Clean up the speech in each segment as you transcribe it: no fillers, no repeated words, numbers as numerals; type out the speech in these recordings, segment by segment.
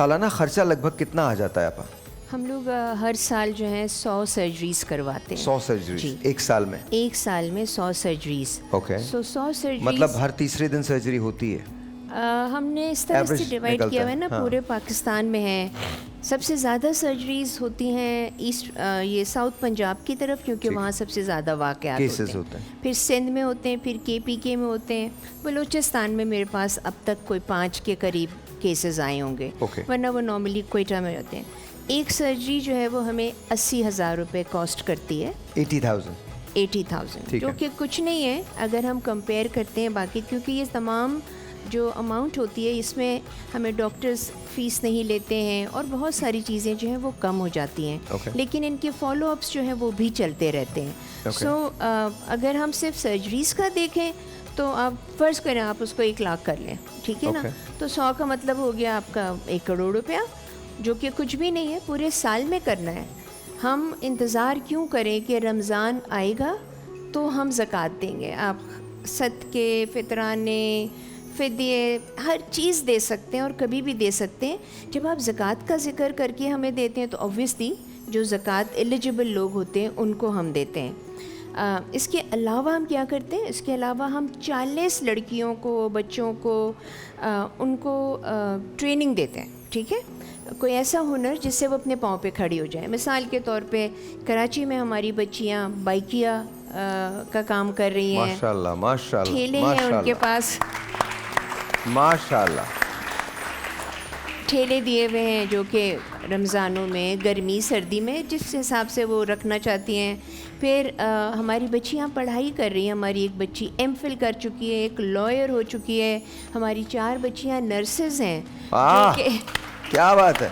सालाना खर्चा लगभग कितना आ जाता है आपका? हम लोग हर साल जो है 100 सर्जरीज करवाते हैं। 100 सर्जरी जी। एक साल में? एक साल में 100 सर्जरीज। ओके। सो 100 सर्जरीज मतलब हर तीसरे दिन सर्जरी होती है? हमने इस तरह से Average डिवाइड निकलता किया हुआ है ना, हाँ। पूरे पाकिस्तान में है। सबसे ज़्यादा सर्जरीज होती हैं ये साउथ पंजाब की तरफ, क्योंकि ठीक। वहाँ सबसे ज़्यादा वाक़यात केसेस होते होते हैं। हैं। फिर सिंध में होते हैं, फिर KPK में होते हैं। बलूचिस्तान में मेरे पास अब तक कोई 5 के करीब केसेस आए होंगे, ओके। वरना वो नॉर्मली क्वेटा में होते हैं। एक सर्जरी जो है वो हमें 80,000 रुपये कॉस्ट करती है। 80,000? 80,000 ठीक जो है। कि कुछ नहीं है अगर हम कंपेयर करते हैं बाकी, क्योंकि ये तमाम जो अमाउंट होती है इसमें हमें डॉक्टर्स फ़ीस नहीं लेते हैं और बहुत सारी चीज़ें जो हैं वो कम हो जाती हैं। Okay. लेकिन इनके फॉलोअप्स जो हैं वो भी चलते रहते हैं। Okay. सो अगर हम सिर्फ सर्जरीज़ का देखें तो आप फ़र्ज़ करें आप उसको 1 लाख कर लें, ठीक है ना? Okay. तो 100 का मतलब हो गया आपका 1 करोड़ रुपया, जो कि कुछ भी नहीं है, पूरे साल में करना है। हम इंतज़ार क्यों करें कि रमज़ान आएगा तो हम ज़कात देंगे? आप सदके, फ़ितराने, फ़िदिये, हर चीज़ दे सकते हैं और कभी भी दे सकते हैं। जब आप ज़कात का ज़िक्र करके हमें देते हैं तो ऑब्वियसली जो ज़कात एलिजिबल लोग होते हैं उनको हम देते हैं। इसके अलावा हम क्या करते हैं? इसके अलावा हम 40 लड़कियों को, बच्चों को उनको ट्रेनिंग देते हैं, ठीक है? कोई ऐसा हुनर जिससे वो अपने पाँव पे खड़ी हो जाए। मिसाल के तौर पे कराची में हमारी बच्चियाँ बाइकिया का काम कर रही हैं। माशाल्लाह, माशाल्लाह, ठेले हैं उनके पास, माशाल्लाह। ठेले दिए हुए हैं जो कि रमज़ानों में, गर्मी सर्दी में जिस हिसाब से वो रखना चाहती हैं। फिर हमारी बच्चियाँ पढ़ाई कर रही हैं। हमारी एक बच्ची MPhil कर चुकी है, एक लॉयर हो चुकी है, हमारी 4 बच्चियाँ नर्सेज हैं जो कि क्या बात है।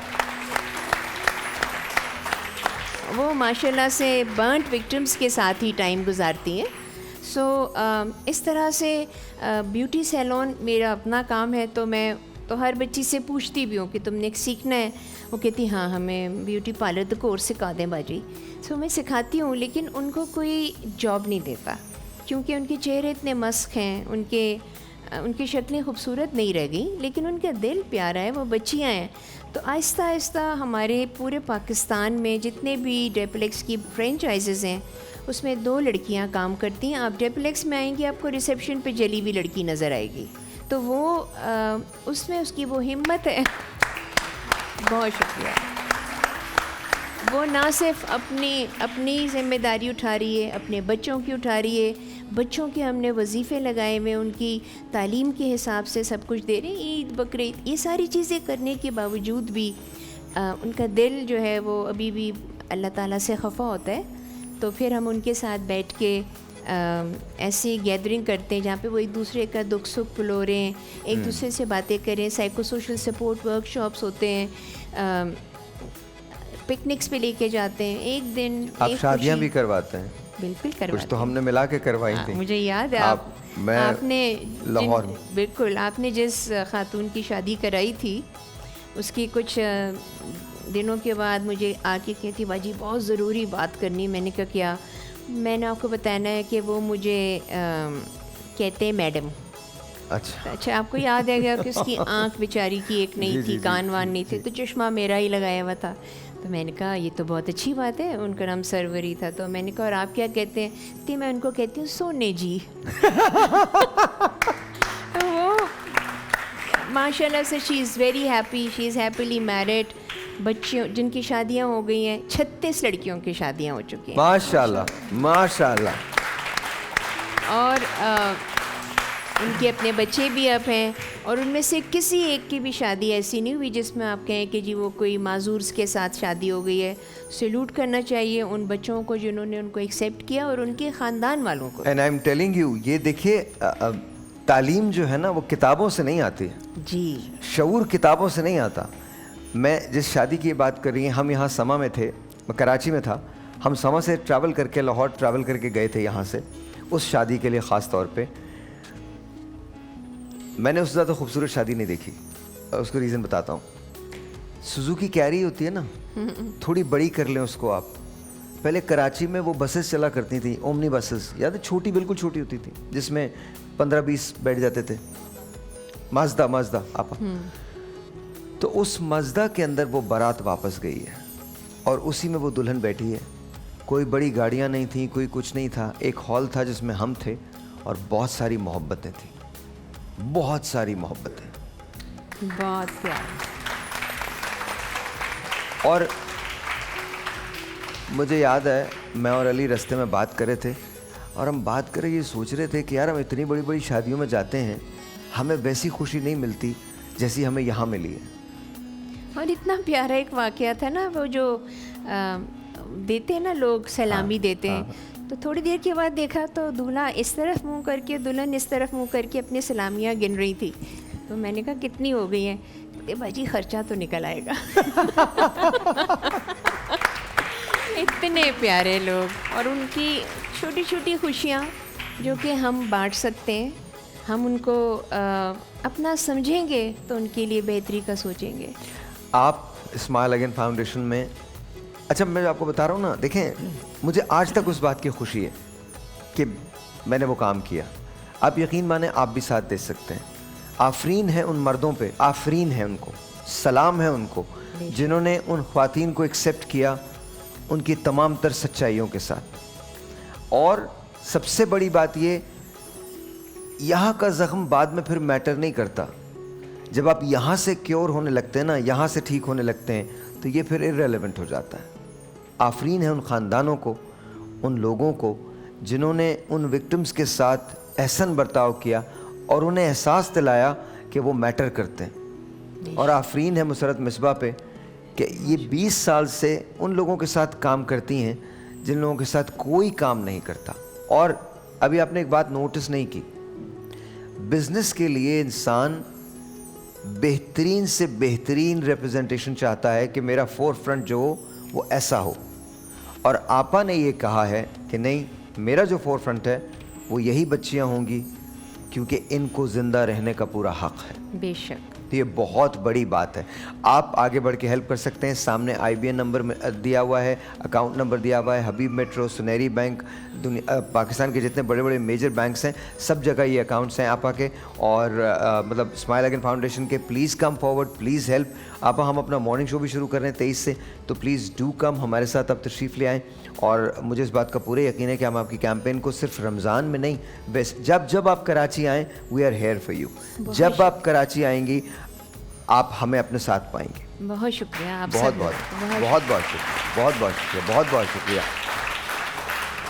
वो माशाल्लाह से बर्न्ट विक्टिम्स के साथ ही टाइम गुजारती हैं। सो इस तरह से ब्यूटी सैलून मेरा अपना काम है, तो मैं तो हर बच्ची से पूछती भी हूँ कि तुमने सीखना है? वो कहती हाँ, हमें ब्यूटी पार्लर का कोर्स सिखा दें बाजी। सो मैं सिखाती हूँ, लेकिन उनको कोई जॉब नहीं देता क्योंकि उनके चेहरे इतने मस्क हैं, उनकी शक्लें खूबसूरत नहीं रह गई, लेकिन उनका दिल प्यारा है, वो बच्चियाँ हैं। तो आहिस्ता आहिस्ता हमारे पूरे पाकिस्तान में जितने भी डेप्लेक्स की फ्रेंचाइजेज़ हैं उसमें 2 लड़कियां काम करती हैं। आप डेप्लेक्स में आएंगी, आपको रिसेप्शन पे जली हुई लड़की नज़र आएगी, तो वो उसमें उसकी वो हिम्मत है। बहुत शुक्रिया। वो ना सिर्फ अपनी ज़िम्मेदारी उठा रही है, अपने बच्चों की उठा रही है। बच्चों के हमने वजीफ़े लगाए हुए, उनकी तालीम के हिसाब से सब कुछ दे रहे हैं। ईद, बकरीद, ये सारी चीज़ें करने के बावजूद भी उनका दिल जो है वो अभी भी अल्लाह ताला से खफा होता है। तो फिर हम उनके साथ बैठ के ऐसी गैदरिंग करते हैं जहाँ पे वो एक दूसरे का दुख सुख फुलोरें, एक दूसरे से बातें करें। साइको सोशल सपोर्ट वर्कशॉप्स होते हैं, पिकनिक्स पे लेके जाते हैं। एक दिन आप एक शादियाँ भी खुशी- करवाते हैं? बिल्कुल कुछ करवाते तो हैं। हमने मिला के करवाई थी। मुझे याद है मैं आपने लाहौर में। बिल्कुल, आपने जिस खातून की शादी कराई थी उसकी कुछ दिनों के बाद मुझे आके कहती बाजी बहुत ज़रूरी बात करनी। मैंने कहा क्या? मैंने आपको बताना है कि वो मुझे कहते हैं मैडम। अच्छा, आपको याद है क्या कि उसकी आँख बेचारी की एक नहीं थी, कान वान नहीं थे, तो चश्मा मेरा ही लगाया हुआ था। तो मैंने कहा ये तो बहुत अच्छी बात है। उनका नाम सरवरी था। तो मैंने कहा और आप क्या कहते हैं? तो मैं उनको कहती हूँ सोने जी। तो वो माशाल्लाह से she is very happy, she is happily married. बच्चियों जिनकी शादियाँ हो गई हैं, 36 लड़कियों की शादियाँ हो चुकी हैं माशाल्लाह, माशाल्लाह। और उनके अपने बच्चे भी अब हैं, और उनमें से किसी एक की भी शादी ऐसी नहीं हुई जिसमें आप कहें कि जी वो कोई माजूर के साथ शादी हो गई है। सैल्यूट करना चाहिए उन बच्चों को जिन्होंने उनको एक्सेप्ट किया और उनके ख़ानदान वालों को। And I am telling you, ये देखिए तालीम जो है ना वो किताबों से नहीं आती जी। शऊर किताबों से नहीं आता। मैं जिस शादी की बात कर रही हैं, हम यहाँ समा में थे, मैं कराची में था, हम समा से ट्रैवल करके लाहौर ट्रैवल करके गए थे यहाँ से उस शादी के लिए ख़ास तौर पे। मैंने उससे ज़्यादा खूबसूरत शादी नहीं देखी, और उसको रीज़न बताता हूँ। सुजुकी कैरी होती है ना, थोड़ी बड़ी कर लें उसको आप। पहले कराची में वो बसेस चला करती थी, ओमनी बसेस, याद है? छोटी, बिल्कुल छोटी होती थी, जिसमें 15-20 बैठ जाते थे। माजदा आपा। तो उस मज़दा के अंदर वो बारात वापस गई है और उसी में वो दुल्हन बैठी है। कोई बड़ी गाड़ियाँ नहीं थी, कोई कुछ नहीं था। एक हॉल था जिसमें हम थे और बहुत सारी मोहब्बतें थी, बहुत सारी मोहब्बतें। बहुत प्यारा। और मुझे याद है मैं और अली रास्ते में बात कर रहे थे और हम बात कर रहे ये सोच रहे थे कि यार हम इतनी बड़ी बड़ी शादियों में जाते हैं, हमें वैसी खुशी नहीं मिलती जैसी हमें यहाँ मिली है। और इतना प्यारा एक वाकया था ना, वो जो देते हैं ना लोग, सलामी देते हैं। तो थोड़ी देर के बाद देखा तो दूल्हा इस तरफ मुंह करके, दुल्हन इस तरफ मुंह करके अपनी सलामियाँ गिन रही थी। तो मैंने कहा कितनी हो गई हैं? कहते बाजी खर्चा तो निकल आएगा। इतने प्यारे लोग और उनकी छोटी छोटी खुशियाँ जो कि हम बांट सकते हैं। हम उनको अपना समझेंगे तो उनके लिए बेहतरी का सोचेंगे। आप स्माइल अगेन फाउंडेशन में, अच्छा मैं आपको बता रहा हूँ ना, देखें मुझे आज तक उस बात की खुशी है कि मैंने वो काम किया। आप यकीन माने आप भी साथ दे सकते हैं। आफरीन है उन मर्दों पे, आफरीन है उनको, सलाम है उनको जिन्होंने उन ख्वातीन को एक्सेप्ट किया उनकी तमाम तर सच्चाइयों के साथ। और सबसे बड़ी बात ये, यहाँ का ज़ख्म बाद में फिर मैटर नहीं करता। जब आप यहाँ से क्योर होने लगते हैं ना, यहाँ से ठीक होने लगते हैं, तो ये फिर इर्रेलेवेंट हो जाता है। आफरीन है उन ख़ानदानों को, उन लोगों को जिन्होंने उन विक्टिम्स के साथ एहसन बर्ताव किया और उन्हें एहसास दिलाया कि वो मैटर करते हैं। और आफरीन है मुसरत मिसबा पे कि ये 20 साल से उन लोगों के साथ काम करती हैं जिन लोगों के साथ कोई काम नहीं करता। और अभी आपने एक बात नोटिस नहीं की, बिजनेस के लिए इंसान बेहतरीन से बेहतरीन रिप्रेजेंटेशन चाहता है कि मेरा फोर फ्रंट जो हो वो ऐसा हो। और आपा ने ये कहा है कि नहीं, मेरा जो फोर फ्रंट है वो यही बच्चियां होंगी क्योंकि इनको ज़िंदा रहने का पूरा हक़ है। बेशक। तो ये बहुत बड़ी बात है। आप आगे बढ़ के हेल्प कर सकते हैं। सामने IBN नंबर में दिया हुआ है, अकाउंट नंबर दिया हुआ है, हबीब मेट्रो, सुनहरी बैंक, पाकिस्तान के जितने बड़े बड़े मेजर बैंक्स हैं सब जगह ये अकाउंट्स हैं आपा के। और मतलब स्माइल अगेन फाउंडेशन के, please come forward, please help. आपा हम अपना मॉर्निंग शो भी शुरू कर रहे हैं 23 से, तो प्लीज़ डू कम, हमारे साथ आप तशरीफ़ ले आएँ। और मुझे इस बात का पूरा यकीन है कि हम आपकी कैंपेन को सिर्फ रमज़ान में नहीं, बस जब जब आप कराची आएँ, we are here for you. जब आप कराची आएंगी आप हमें अपने साथ पाएंगे। बहुत शुक्रिया आप बहुत बहुत बहुत बहुत शुक्रिया, बहुत बहुत शुक्रिया, बहुत बहुत शुक्रिया।